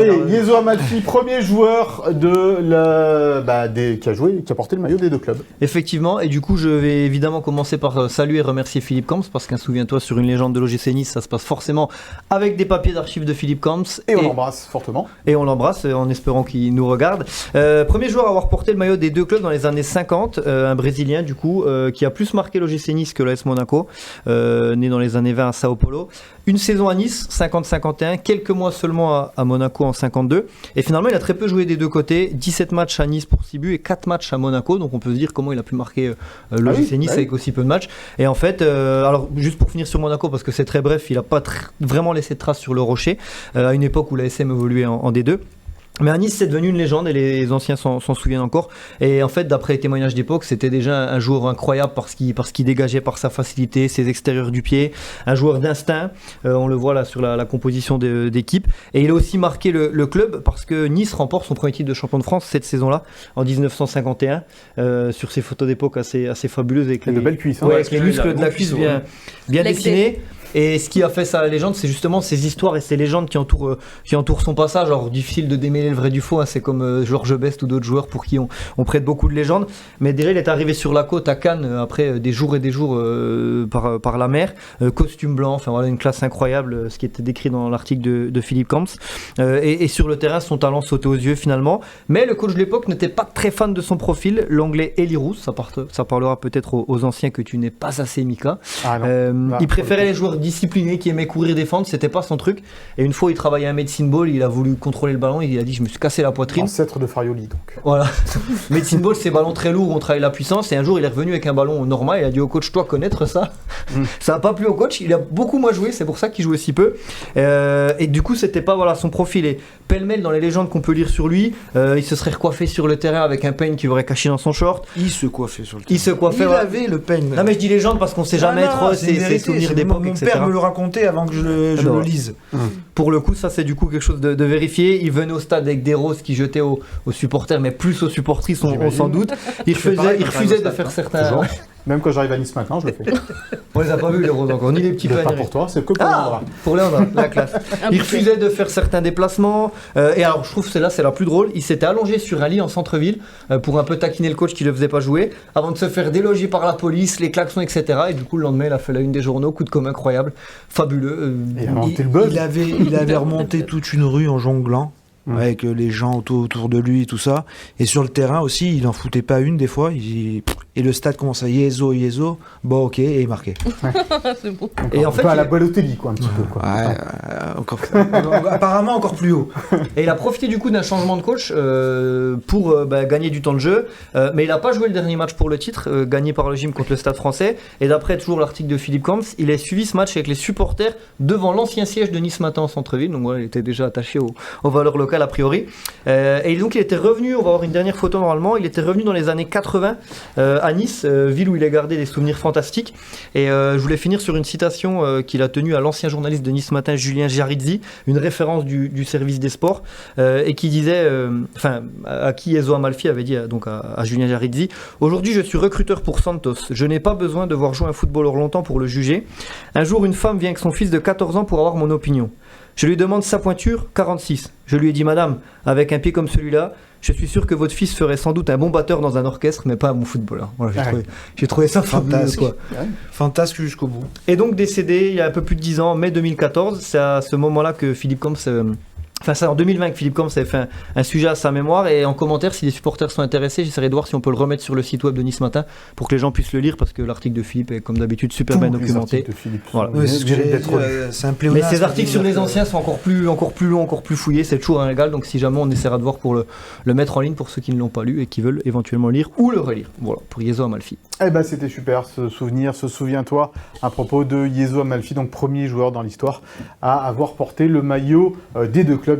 Et Yezo Amalfi, premier joueur qui a porté le maillot des deux clubs. Effectivement, et du coup je vais évidemment commencer par saluer et remercier Philippe Camps, parce qu'un souviens-toi, sur une légende de l'OGC Nice, ça se passe forcément avec des papiers d'archives de Philippe Camps. Et on l'embrasse fortement. Et on l'embrasse en espérant qu'il nous regarde. Premier joueur à avoir porté le maillot des deux clubs dans les années 50, un Brésilien du coup, qui a plus marqué l'OGC Nice que l'AS Monaco, né dans les années 20 à Sao Paulo. Une saison à Nice, 50-51, quelques mois seulement à Monaco en 52. Et finalement, il a très peu joué des deux côtés. 17 matchs à Nice pour 6 buts et 4 matchs à Monaco. Donc on peut se dire comment il a pu marquer l'OGC Nice avec aussi peu de matchs. Et en fait, alors juste pour finir sur Monaco, parce que c'est très bref, il n'a pas vraiment laissé de traces sur le Rocher, à une époque où l'ASM évoluait en D2. Mais à Nice, c'est devenu une légende et les anciens s'en souviennent encore. Et en fait, d'après les témoignages d'époque, c'était déjà un joueur incroyable parce qu'il dégageait par sa facilité, ses extérieurs du pied, un joueur d'instinct. On le voit là sur la composition d'équipe. Et il a aussi marqué le club parce que Nice remporte son premier titre de champion de France cette saison-là, en 1951, sur ces photos d'époque assez fabuleuses avec de belles cuisses. Avec les muscles de la cuisse bien dessinés. Et ce qui a fait sa légende, c'est justement ces histoires et ces légendes qui entourent son passage. Alors difficile de démêler le vrai du faux, hein, c'est comme Georges Best ou d'autres joueurs pour qui on prête beaucoup de légendes. Mais déjà il est arrivé sur la côte à Cannes après des jours et des jours par la mer, costume blanc, enfin voilà, une classe incroyable, ce qui était décrit dans l'article de Philippe Camps. Et sur le terrain, son talent sautait aux yeux finalement. Mais le coach de l'époque n'était pas très fan de son profil, l'anglais Eli Roos, ça parlera peut-être aux anciens que tu n'es pas assez Mika. Il préférait les joueurs discipliné, qui aimait courir, défendre, c'était pas son truc. Et une fois il travaillait à Medicine Ball, il a voulu contrôler le ballon, il a dit je me suis cassé la poitrine. Ancêtre de Farioli donc. Voilà. Medicine Ball, c'est ballon très lourd, on travaille la puissance, et un jour il est revenu avec un ballon normal, il a dit au coach, toi connaître ça. Ça a pas plu au coach, il a beaucoup moins joué, c'est pour ça qu'il jouait si peu. Et du coup c'était pas son profil. Et pêle-mêle dans les légendes qu'on peut lire sur lui, il se serait recoiffé sur le terrain avec un peigne qu'il aurait caché dans son short. Il se coiffait sur le terrain. Il avait le peigne. Non mais je dis légende parce qu'on sait jamais trop ses souvenirs d'époque, etc. Mon père me le racontait avant que je le lise. Pour le coup, ça c'est du coup quelque chose de vérifié. Il venait au stade avec des roses qu'il jetait aux supporters, mais plus aux supportrices, on s'en doute. Il refusait de faire certains. Même quand j'arrive à Nice maintenant, je le fais. On les a pas vus les roses encore, ni les petits pas pour toi, c'est que pour Léandre. Pour Léandre, la classe. Il refusait de faire certains déplacements. Et alors, je trouve que c'est la plus drôle. Il s'était allongé sur un lit en centre-ville pour un peu taquiner le coach qui le faisait pas jouer, avant de se faire déloger par la police, les klaxons, etc. Et du coup, le lendemain, il a fait la une des journaux, coup de com' incroyable, fabuleux. Il avait remonté toute une rue en jonglant. Avec les gens autour de lui et tout ça. Et sur le terrain aussi, il n'en foutait pas une des fois. Et le stade commence à Yezo, bon ok, et il marquait. C'est beau. Et en fait, à la Balotelli quoi, un petit peu. Quoi. Apparemment encore plus haut. Et il a profité du coup d'un changement de coach pour gagner du temps de jeu. Mais il n'a pas joué le dernier match pour le titre, gagné par le gym contre le Stade français. Et d'après toujours l'article de Philippe Camps, il a suivi ce match avec les supporters devant l'ancien siège de Nice Matin en centre-ville. Donc voilà, il était déjà attaché aux valeurs locales a priori. Et donc il était revenu, on va avoir une dernière photo normalement, il était revenu dans les années 80 à Nice, ville où il a gardé des souvenirs fantastiques. Et je voulais finir sur une citation qu'il a tenue à l'ancien journaliste de Nice Matin, Julien Giarizzi, une référence du service des sports, et qui disait, à qui Yezo Amalfi avait dit donc à Julien Giarizzi: aujourd'hui je suis recruteur pour Santos, je n'ai pas besoin de voir jouer un footballeur longtemps pour le juger. Un jour une femme vient avec son fils de 14 ans pour avoir mon opinion. Je lui demande sa pointure, 46. Je lui ai dit: madame, avec un pied comme celui-là, je suis sûr que votre fils ferait sans doute un bon batteur dans un orchestre, mais pas un bon footballeur. Voilà, j'ai trouvé ça fantastique. Fantastique jusqu'au bout. Et donc décédé il y a un peu plus de 10 ans, mai 2014, c'est à ce moment-là que Philippe Camps... Enfin, c'est en 2020 que Philippe Camps avait fait un sujet à sa mémoire, et en commentaire, si les supporters sont intéressés, j'essaierai de voir si on peut le remettre sur le site web de Nice Matin pour que les gens puissent le lire, parce que l'article de Philippe est comme d'habitude super bien documenté. Voilà. C'est un pléonasme. Mais ces articles sur les anciens sont encore plus longs, encore plus fouillés, c'est toujours un régal, donc si jamais on essaiera de voir pour le mettre en ligne pour ceux qui ne l'ont pas lu et qui veulent éventuellement lire ou le relire. Voilà, pour Yezo Amalfi. Eh ben c'était super ce souvenir, ce souviens-toi à propos de Yezo Amalfi, donc premier joueur dans l'histoire à avoir porté le maillot des deux clubs.